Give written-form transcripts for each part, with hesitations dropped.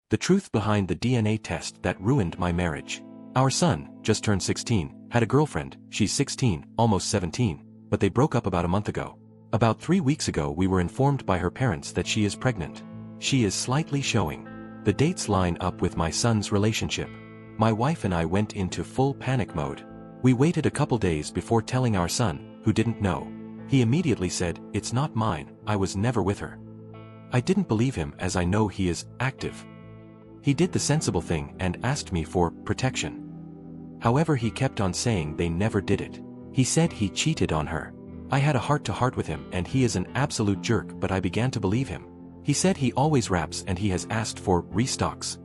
The truth behind the DNA test that ruined my marriage. Our son, just turned 16, had a girlfriend. She's 16, almost 17, but they broke up about a month ago. About 3 weeks ago we were informed by her parents that she is pregnant. She is slightly showing. The dates line up with my son's relationship. My wife and I went into full panic mode. We waited a couple days before telling our son, who didn't know. He immediately said, "It's not mine, I was never with her." I didn't believe him as I know he is active. He did the sensible thing and asked me for protection. However, he kept on saying they never did it. He said he cheated on her. I had a heart-to-heart with him and he is an absolute jerk, but I began to believe him. He said he always raps and he has asked for restocks.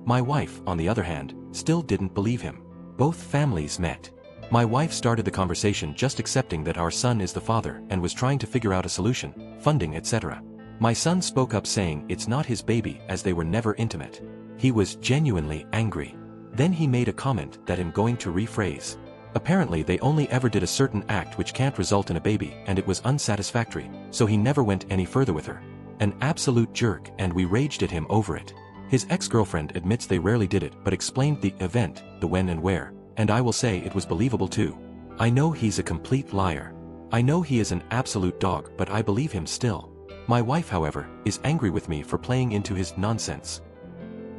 My wife, on the other hand, still didn't believe him. Both families met. My wife started the conversation just accepting that our son is the father and was trying to figure out a solution, funding, etc. My son spoke up saying it's not his baby as they were never intimate. He was genuinely angry. Then he made a comment that I'm going to rephrase. Apparently they only ever did a certain act which can't result in a baby and it was unsatisfactory, so he never went any further with her. An absolute jerk, and we raged at him over it. His ex-girlfriend admits they rarely did it but explained the event, the when and where, and I will say it was believable too. I know he's a complete liar. I know he is an absolute dog, but I believe him still. My wife, however, is angry with me for playing into his nonsense.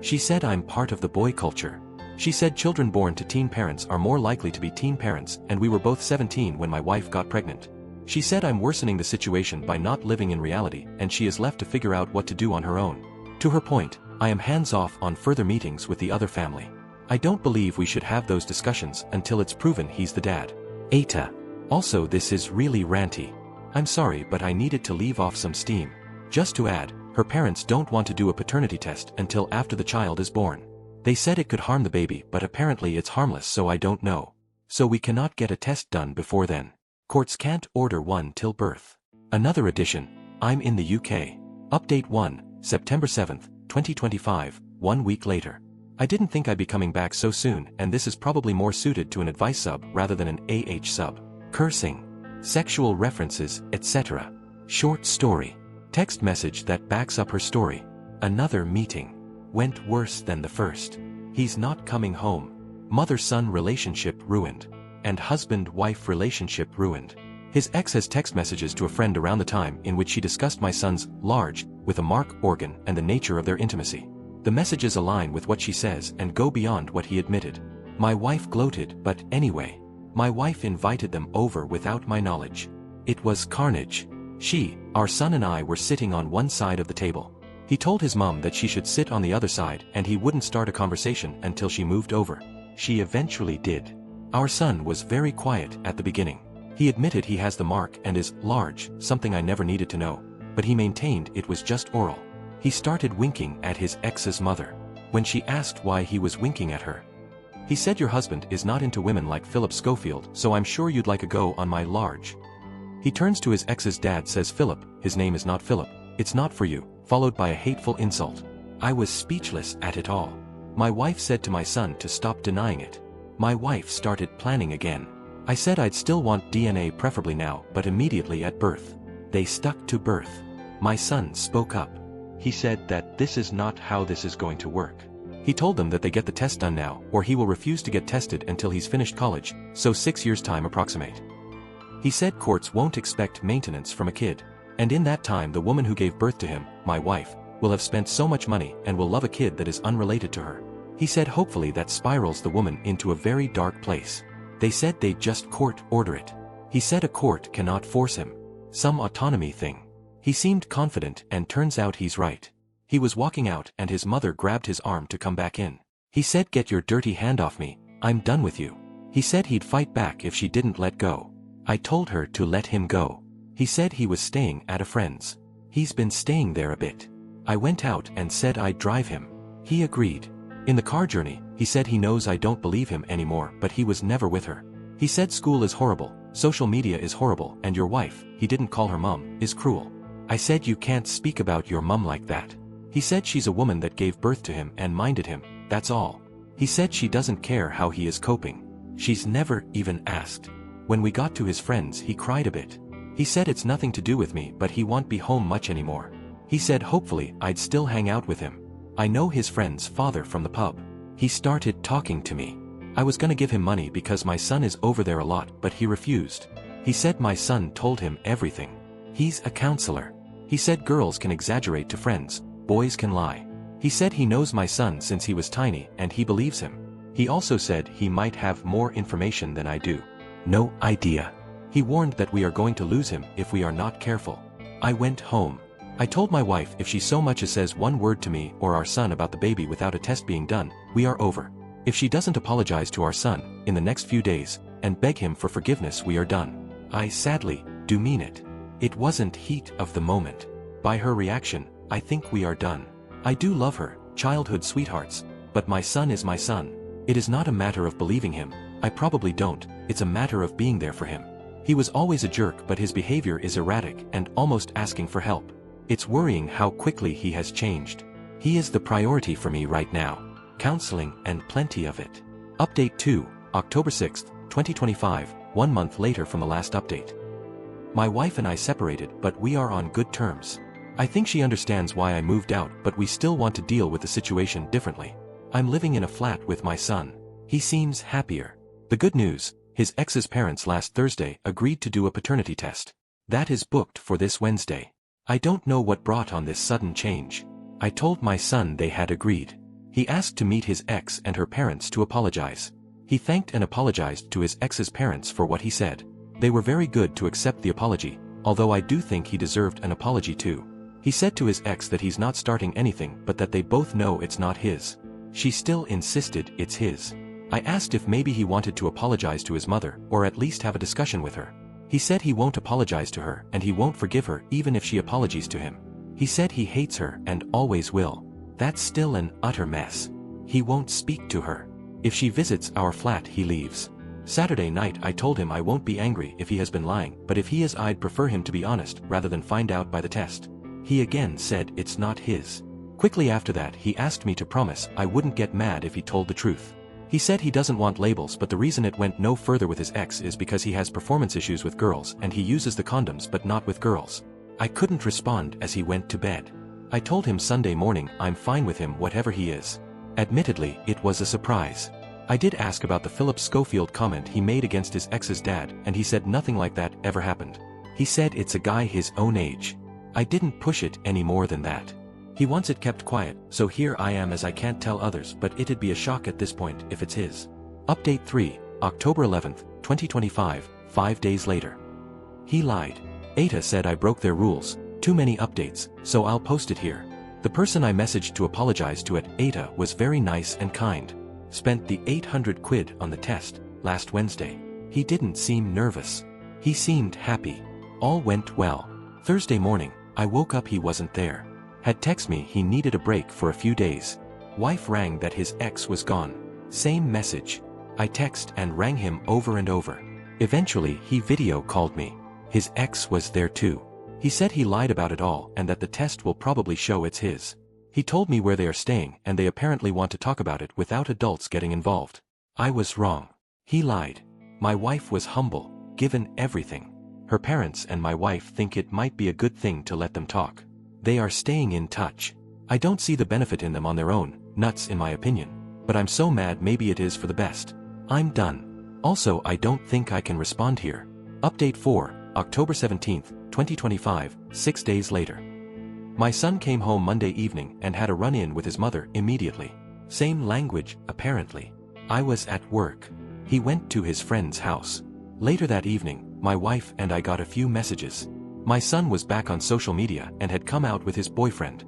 She said I'm part of the boy culture. She said children born to teen parents are more likely to be teen parents, and we were both 17 when my wife got pregnant. She said I'm worsening the situation by not living in reality, and she is left to figure out what to do on her own. To her point, I am hands-off on further meetings with the other family. I don't believe we should have those discussions until it's proven he's the dad. Eta. Also, this is really ranty. I'm sorry, but I needed to leave off some steam. Just to add, her parents don't want to do a paternity test until after the child is born. They said it could harm the baby, but apparently it's harmless, so I don't know. So we cannot get a test done before then. Courts can't order one till birth. Another addition. I'm in the UK. Update 1, September 7th, 2025, 1 week later. I didn't think I'd be coming back so soon, and this is probably more suited to an advice sub rather than an AH sub. Cursing. Sexual references, etc. Short story. Text message that backs up her story. Another meeting. Went worse than the first. He's not coming home. Mother-son relationship ruined. And husband-wife relationship ruined. His ex has text messages to a friend around the time in which she discussed my son's large, with a mark organ and the nature of their intimacy. The messages align with what she says and go beyond what he admitted. My wife gloated, but anyway. My wife invited them over without my knowledge. It was carnage. Our son and I were sitting on one side of the table. He told his mom that she should sit on the other side and he wouldn't start a conversation until she moved over. She eventually did. Our son was very quiet at the beginning. He admitted he has the mark and is large, something I never needed to know, but he maintained it was just oral. He started winking at his ex's mother. When she asked why he was winking at her, he said, "Your husband is not into women like Philip Schofield, so I'm sure you'd like a go on my large." He turns to his ex's dad, says, "Philip, his name is not Philip, it's not for you," followed by a hateful insult. I was speechless at it all. My wife said to my son to stop denying it. My wife started planning again. I said I'd still want DNA preferably now, but immediately at birth. They stuck to birth. My son spoke up. He said that this is not how this is going to work. He told them that they get the test done now, or he will refuse to get tested until he's finished college, so 6 years' time approximate. He said courts won't expect maintenance from a kid, and in that time the woman who gave birth to him, my wife, will have spent so much money and will love a kid that is unrelated to her. He said hopefully that spirals the woman into a very dark place. They said they'd just court order it. He said a court cannot force him. Some autonomy thing. He seemed confident, and turns out he's right. He was walking out and his mother grabbed his arm to come back in. He said, "Get your dirty hand off me, I'm done with you." He said he'd fight back if she didn't let go. I told her to let him go. He said he was staying at a friend's. He's been staying there a bit. I went out and said I'd drive him. He agreed. In the car journey, he said he knows I don't believe him anymore, but he was never with her. He said school is horrible, social media is horrible, and your wife, he didn't call her mom, is cruel. I said you can't speak about your mom like that. He said she's a woman that gave birth to him and minded him, that's all. He said she doesn't care how he is coping. She's never even asked. When we got to his friends, he cried a bit. He said it's nothing to do with me, but he won't be home much anymore. He said hopefully I'd still hang out with him. I know his friend's father from the pub. He started talking to me. I was gonna give him money because my son is over there a lot, but he refused. He said my son told him everything. He's a counselor. He said girls can exaggerate to friends, boys can lie. He said he knows my son since he was tiny and he believes him. He also said he might have more information than I do. No idea. He warned that we are going to lose him if we are not careful. I went home. I told my wife if she so much as says one word to me or our son about the baby without a test being done, we are over. If she doesn't apologize to our son in the next few days and beg him for forgiveness, we are done. I sadly do mean it. It wasn't heat of the moment. By her reaction, I think we are done. I do love her, childhood sweethearts, but my son is my son. It is not a matter of believing him. I probably don't. It's a matter of being there for him. He was always a jerk, but his behavior is erratic and almost asking for help. It's worrying how quickly he has changed. He is the priority for me right now. Counseling and plenty of it. Update 2, October 6, 2025, 1 month later from the last update. My wife and I separated, but we are on good terms. I think she understands why I moved out, but we still want to deal with the situation differently. I'm living in a flat with my son. He seems happier. The good news, his ex's parents last Thursday agreed to do a paternity test. That is booked for this Wednesday. I don't know what brought on this sudden change. I told my son they had agreed. He asked to meet his ex and her parents to apologize. He thanked and apologized to his ex's parents for what he said. They were very good to accept the apology, although I do think he deserved an apology too. He said to his ex that he's not starting anything but that they both know it's not his. She still insisted it's his. I asked if maybe he wanted to apologize to his mother or at least have a discussion with her. He said he won't apologize to her and he won't forgive her even if she apologizes to him. He said he hates her and always will. That's still an utter mess. He won't speak to her. If she visits our flat, he leaves. Saturday night I told him I won't be angry if he has been lying, but if he is, I'd prefer him to be honest rather than find out by the test. He again said it's not his. Quickly after that he asked me to promise I wouldn't get mad if he told the truth. He said he doesn't want labels, but the reason it went no further with his ex is because he has performance issues with girls and he uses the condoms but not with girls. I couldn't respond as he went to bed. I told him Sunday morning I'm fine with him whatever he is. Admittedly, it was a surprise. I did ask about the Philip Schofield comment he made against his ex's dad and he said nothing like that ever happened. He said it's a guy his own age. I didn't push it any more than that. He wants it kept quiet, so here I am as I can't tell others, but it'd be a shock at this point if it's his. Update 3, October 11th, 2025, 5 days later. He lied. Eta said I broke their rules, too many updates, so I'll post it here. The person I messaged to apologize to at Eta was very nice and kind. Spent the 800 quid on the test, last Wednesday. He didn't seem nervous. He seemed happy. All went well. Thursday morning, I woke up he wasn't there. Had text me he needed a break for a few days. Wife rang that his ex was gone. Same message. I text and rang him over and over. Eventually he video called me. His ex was there too. He said he lied about it all and that the test will probably show it's his. He told me where they are staying and they apparently want to talk about it without adults getting involved. I was wrong. He lied. My wife was humble, given everything. Her parents and my wife think it might be a good thing to let them talk. They are staying in touch. I don't see the benefit in them on their own, nuts in my opinion. But I'm so mad maybe it is for the best. I'm done. Also I don't think I can respond here. Update 4, October 17th, 2025, 6 days later. My son came home Monday evening and had a run-in with his mother immediately. Same language, apparently. I was at work. He went to his friend's house. Later that evening, my wife and I got a few messages. My son was back on social media and had come out with his boyfriend.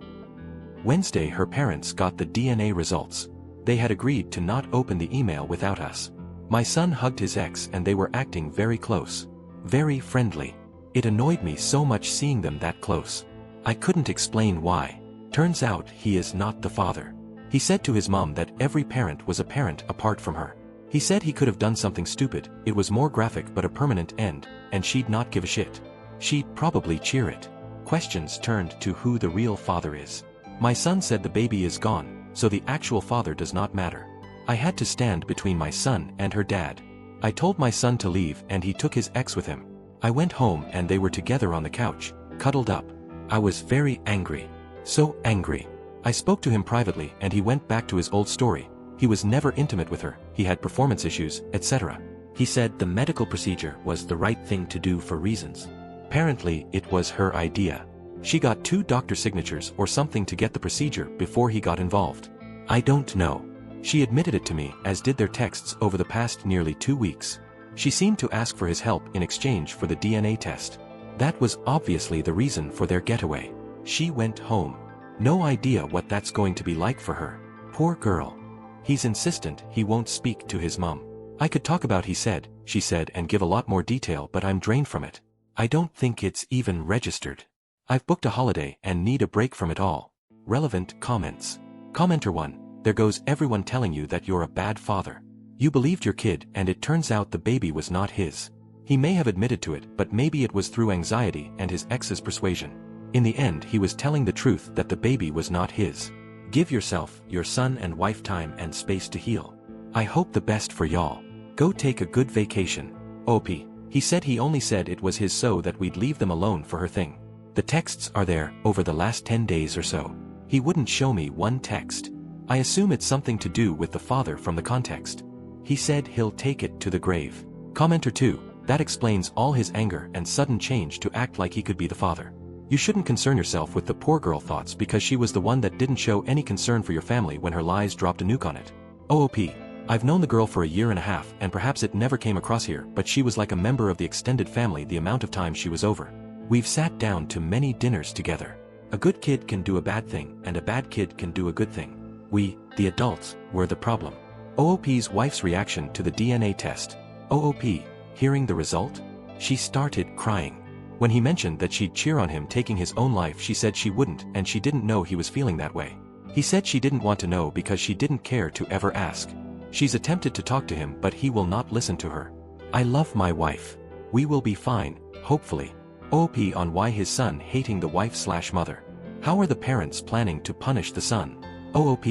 Wednesday her parents got the DNA results. They had agreed to not open the email without us. My son hugged his ex and they were acting very close. Very friendly. It annoyed me so much seeing them that close. I couldn't explain why. Turns out he is not the father. He said to his mom that every parent was a parent apart from her. He said he could have done something stupid, it was more graphic but a permanent end, and she'd not give a shit. She'd probably cheer it. Questions turned to who the real father is. My son said the baby is gone, so the actual father does not matter. I had to stand between my son and her dad. I told my son to leave and he took his ex with him. I went home and they were together on the couch, cuddled up. I was very angry. So angry. I spoke to him privately and he went back to his old story. He was never intimate with her, he had performance issues, etc. He said the medical procedure was the right thing to do for reasons. Apparently, it was her idea. She got 2 doctor signatures or something to get the procedure before he got involved. I don't know. She admitted it to me, as did their texts over the past nearly 2 weeks. She seemed to ask for his help in exchange for the DNA test. That was obviously the reason for their getaway. She went home. No idea what that's going to be like for her. Poor girl. He's insistent he won't speak to his mom. I could talk about he said, she said and give a lot more detail, but I'm drained from it. I don't think it's even registered. I've booked a holiday and need a break from it all. Relevant comments. Commenter 1. There goes everyone telling you that you're a bad father. You believed your kid and it turns out the baby was not his. He may have admitted to it, but maybe it was through anxiety and his ex's persuasion. In the end, he was telling the truth that the baby was not his. Give yourself, your son and wife time and space to heal. I hope the best for y'all. Go take a good vacation. OP. He said he only said it was his so that we'd leave them alone for her thing. The texts are there over the last 10 days or so. He wouldn't show me one text. I assume it's something to do with the father from the context. He said he'll take it to the grave. Commenter 2. That explains all his anger and sudden change to act like he could be the father. You shouldn't concern yourself with the poor girl thoughts because she was the one that didn't show any concern for your family when her lies dropped a nuke on it. OOP. I've known the girl for a year and a half and perhaps it never came across here, but she was like a member of the extended family the amount of time she was over. We've sat down to many dinners together. A good kid can do a bad thing and a bad kid can do a good thing. We, the adults, were the problem. OOP's wife's reaction to the DNA test. OOP, hearing the result? She started crying. When he mentioned that she'd cheer on him taking his own life, she said she wouldn't and she didn't know he was feeling that way. He said she didn't want to know because she didn't care to ever ask. She's attempted to talk to him but he will not listen to her. I love my wife. We will be fine, hopefully. OP on why his son hating the wife/mother. How are the parents planning to punish the son? OOP,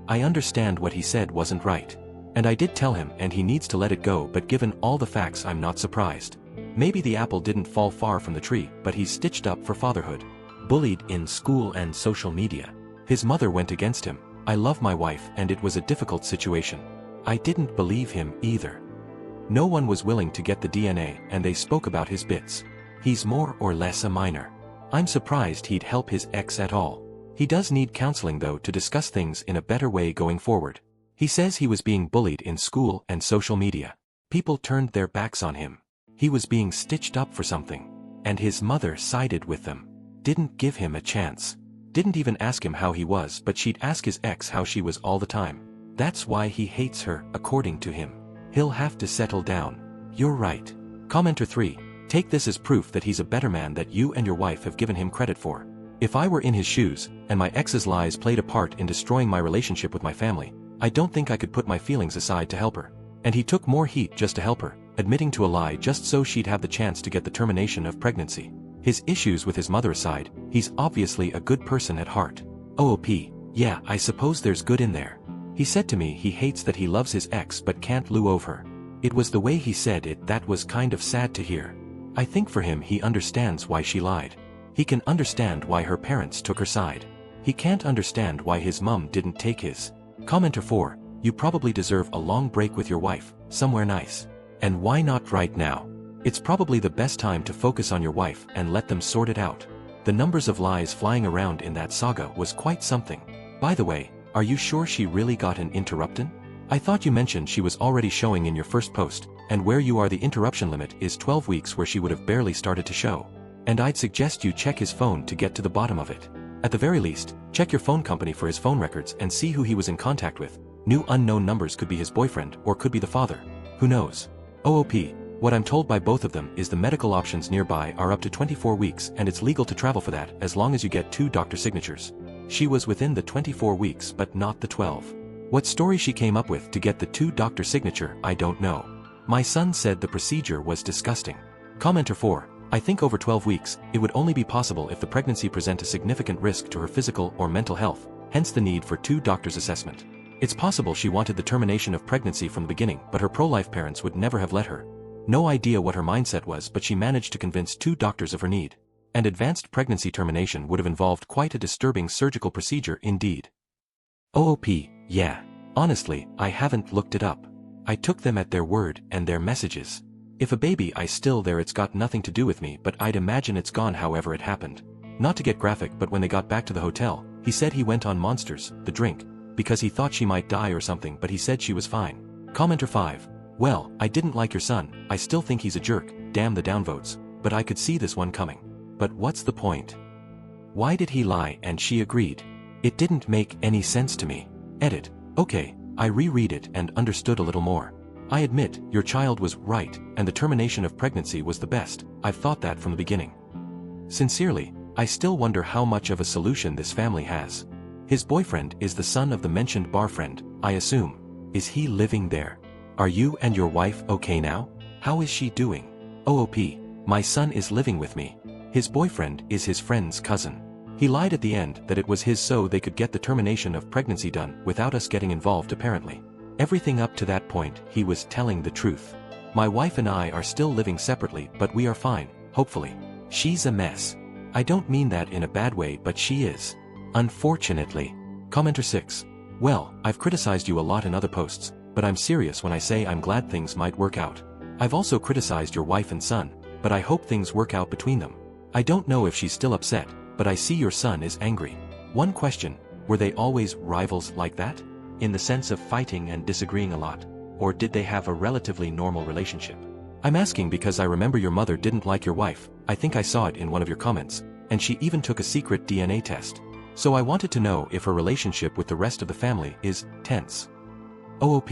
I understand what he said wasn't right. And I did tell him and he needs to let it go, but given all the facts I'm not surprised. Maybe the apple didn't fall far from the tree, but he's stitched up for fatherhood. Bullied in school and social media. His mother went against him. I love my wife and it was a difficult situation. I didn't believe him either. No one was willing to get the DNA and they spoke about his bits. He's more or less a minor. I'm surprised he'd help his ex at all. He does need counseling though to discuss things in a better way going forward. He says he was being bullied in school and social media. People turned their backs on him. He was being stitched up for something. And his mother sided with them. Didn't give him a chance. Didn't even ask him how he was, but she'd ask his ex how she was all the time. That's why he hates her, according to him. He'll have to settle down. You're right. Commenter 3. Take this as proof that he's a better man that you and your wife have given him credit for. If I were in his shoes, and my ex's lies played a part in destroying my relationship with my family, I don't think I could put my feelings aside to help her. And he took more heat just to help her, admitting to a lie just so she'd have the chance to get the termination of pregnancy. His issues with his mother aside, he's obviously a good person at heart. OOP, yeah, I suppose there's good in there. He said to me he hates that he loves his ex but can't love her. It was the way he said it that was kind of sad to hear. I think for him he understands why she lied. He can understand why her parents took her side. He can't understand why his mom didn't take his. Commenter 4, you probably deserve a long break with your wife, somewhere nice. And why not right now? It's probably the best time to focus on your wife and let them sort it out. The numbers of lies flying around in that saga was quite something. By the way, are you sure she really got an interruption? I thought you mentioned she was already showing in your first post, and where you are the interruption limit is 12 weeks where she would have barely started to show. And I'd suggest you check his phone to get to the bottom of it. At the very least, check your phone company for his phone records and see who he was in contact with. New unknown numbers could be his boyfriend or could be the father. Who knows? OOP, what I'm told by both of them is the medical options nearby are up to 24 weeks and it's legal to travel for that as long as you get 2 doctor signatures. She was within the 24 weeks but not the 12. What story she came up with to get the 2 doctor signature, I don't know. My son said the procedure was disgusting. Commenter 4, I think over 12 weeks, it would only be possible if the pregnancy present a significant risk to her physical or mental health, hence the need for 2 doctors' assessment. It's possible she wanted the termination of pregnancy from the beginning, but her pro-life parents would never have let her. No idea what her mindset was, but she managed to convince 2 doctors of her need. and advanced pregnancy termination would have involved quite a disturbing surgical procedure indeed. OOP, yeah. Honestly, I haven't looked it up. I took them at their word and their messages. If a baby is still there, it's got nothing to do with me, but I'd imagine it's gone however it happened. Not to get graphic, but when they got back to the hotel, he said he went on Monsters, the drink, because he thought she might die or something, but he said she was fine. Commenter 5. Well, I didn't like your son, I still think he's a jerk, damn the downvotes, but I could see this one coming. But what's the point? Why did he lie and she agreed? It didn't make any sense to me. Edit. Okay, I reread it and understood a little more. I admit, your child was right, and the termination of pregnancy was the best. I've thought that from the beginning. Sincerely, I still wonder how much of a solution this family has. His boyfriend is the son of the mentioned bar friend, I assume. Is he living there? Are you and your wife okay now? How is she doing? OOP, my son is living with me. His boyfriend is his friend's cousin. He lied at the end that it was his so they could get the termination of pregnancy done without us getting involved apparently. Everything up to that point he was telling the truth. My wife and I are still living separately, but we are fine, hopefully. She's a mess. I don't mean that in a bad way, but she is. Unfortunately. Commenter 6. Well, I've criticized you a lot in other posts, but I'm serious when I say I'm glad things might work out. I've also criticized your wife and son, but I hope things work out between them. I don't know if she's still upset, but I see your son is angry. One question, were they always rivals like that? In the sense of fighting and disagreeing a lot? Or did they have a relatively normal relationship? I'm asking because I remember your mother didn't like your wife, I think I saw it in one of your comments, and she even took a secret DNA test. So I wanted to know if her relationship with the rest of the family is tense. OOP,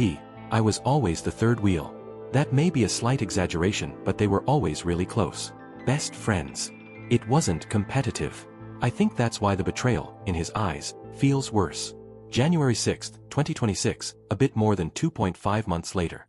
I was always the third wheel. That may be a slight exaggeration, but they were always really close. Best friends. It wasn't competitive. I think that's why the betrayal, in his eyes, feels worse. January 6, 2026, a bit more than 2.5 months later.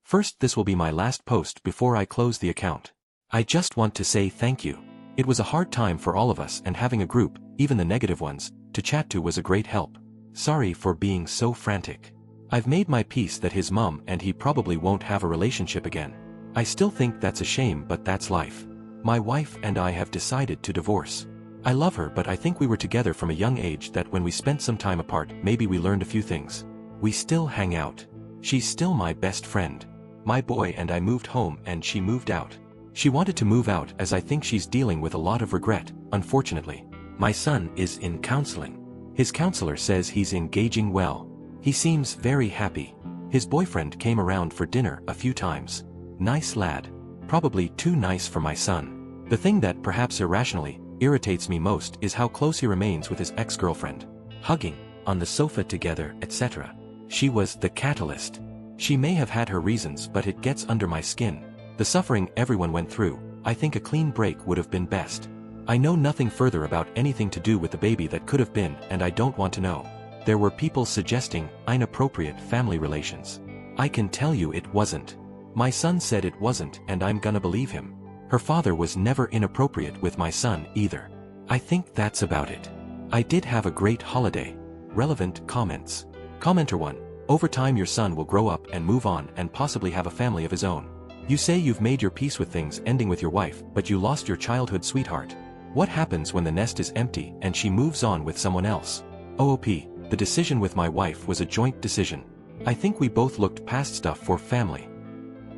First, this will be my last post before I close the account. I just want to say thank you. It was a hard time for all of us, and having a group, even the negative ones, to chat to was a great help. Sorry for being so frantic. I've made my peace that his mom and he probably won't have a relationship again. I still think that's a shame, but that's life. My wife and I have decided to divorce. I love her, but I think we were together from a young age that when we spent some time apart, maybe we learned a few things. We still hang out. She's still my best friend. My boy and I moved home and she moved out. She wanted to move out as I think she's dealing with a lot of regret, unfortunately. My son is in counseling. His counselor says he's engaging well. He seems very happy. His boyfriend came around for dinner a few times. Nice lad. Probably too nice for my son. The thing that perhaps irrationally irritates me most is how close he remains with his ex-girlfriend. Hugging, on the sofa together, etc. She was the catalyst. She may have had her reasons, but it gets under my skin. The suffering everyone went through, I think a clean break would have been best. I know nothing further about anything to do with the baby that could have been, and I don't want to know. There were people suggesting inappropriate family relations. I can tell you it wasn't. My son said it wasn't, and I'm gonna believe him. Her father was never inappropriate with my son either. I think that's about it. I did have a great holiday. Relevant comments. Commenter 1. Over time your son will grow up and move on and possibly have a family of his own. You say you've made your peace with things ending with your wife, but you lost your childhood sweetheart. What happens when the nest is empty and she moves on with someone else? OOP, the decision with my wife was a joint decision. I think we both looked past stuff for family.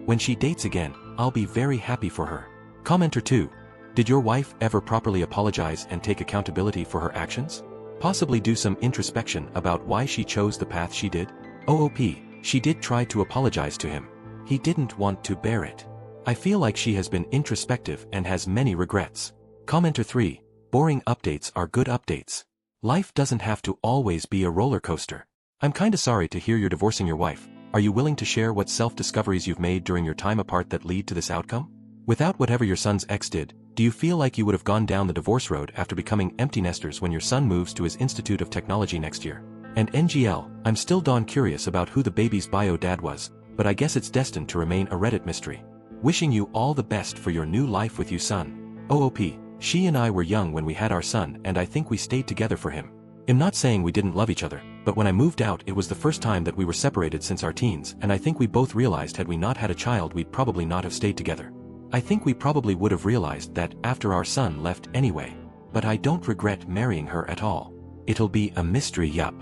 When she dates again, I'll be very happy for her. Commenter 2. Did your wife ever properly apologize and take accountability for her actions? Possibly do some introspection about why she chose the path she did? OOP, she did try to apologize to him. He didn't want to bear it. I feel like she has been introspective and has many regrets. Commenter 3. Boring updates are good updates. Life doesn't have to always be a roller coaster. I'm kinda sorry to hear you're divorcing your wife. Are you willing to share what self-discoveries you've made during your time apart that lead to this outcome? Without whatever your son's ex did, do you feel like you would have gone down the divorce road after becoming empty nesters when your son moves to his Institute of Technology next year? And NGL, I'm still darn curious about who the baby's bio dad was, but I guess it's destined to remain a Reddit mystery. Wishing you all the best for your new life with you, son. OOP, she and I were young when we had our son, and I think we stayed together for him. I'm not saying we didn't love each other, but when I moved out it was the first time that we were separated since our teens, and I think we both realized had we not had a child we'd probably not have stayed together. I think we probably would have realized that after our son left anyway. But I don't regret marrying her at all. It'll be a mystery, yup.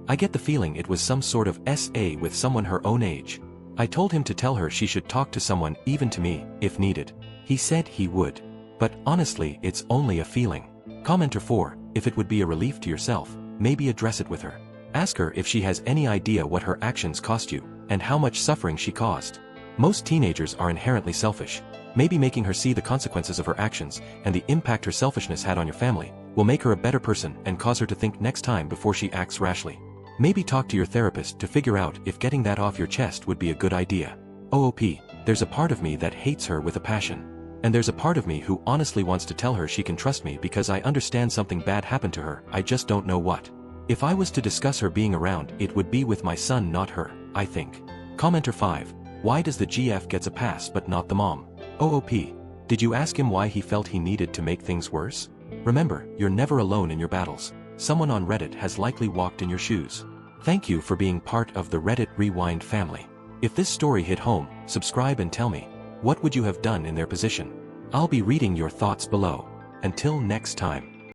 I get the feeling it was some sort of SA with someone her own age. I told him to tell her she should talk to someone, even to me, if needed. He said he would. But honestly, it's only a feeling. Commenter 4, if it would be a relief to yourself, maybe address it with her. Ask her if she has any idea what her actions cost you, and how much suffering she caused. Most teenagers are inherently selfish. Maybe making her see the consequences of her actions, and the impact her selfishness had on your family, will make her a better person and cause her to think next time before she acts rashly. Maybe talk to your therapist to figure out if getting that off your chest would be a good idea. OOP, there's a part of me that hates her with a passion. And there's a part of me who honestly wants to tell her she can trust me because I understand something bad happened to her, I just don't know what. If I was to discuss her being around, it would be with my son, not her, I think. Commenter 5, why does the GF gets a pass but not the mom? OOP, did you ask him why he felt he needed to make things worse? Remember, you're never alone in your battles. Someone on Reddit has likely walked in your shoes. Thank you for being part of the Reddit Rewind family. If this story hit home, subscribe and tell me, what would you have done in their position? I'll be reading your thoughts below. Until next time.